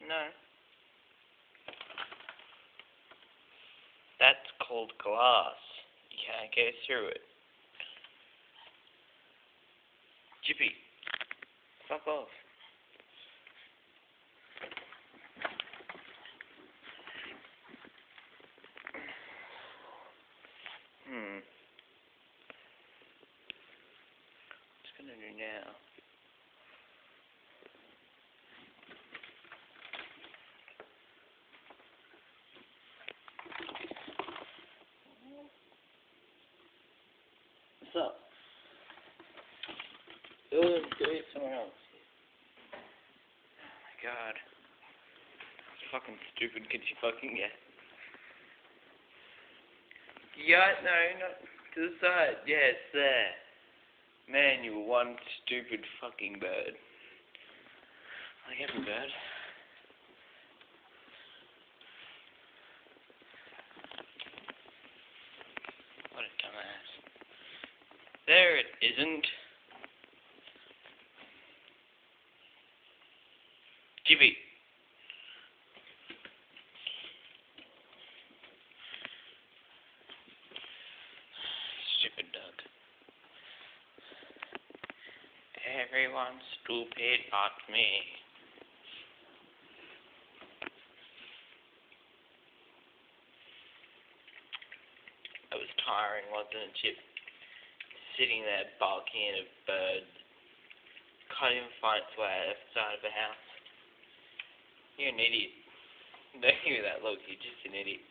No. That's called glass. You can't go through it. Jippy, fuck off. What's gonna do now? What's up? Do it somewhere else. Oh my god. How fucking stupid could you fucking get? Yeah, no, not to the side. Yes, there. Man, you were one stupid fucking bird. Like every bird. What a dumbass. There it isn't. Jippy. Stupid duck. Everyone's stupid but me. It was tiring, wasn't it, Chip? Sitting there barking at a bird. Can't even find its way outside of the house. You're an idiot. Don't give me that look, you're just an idiot.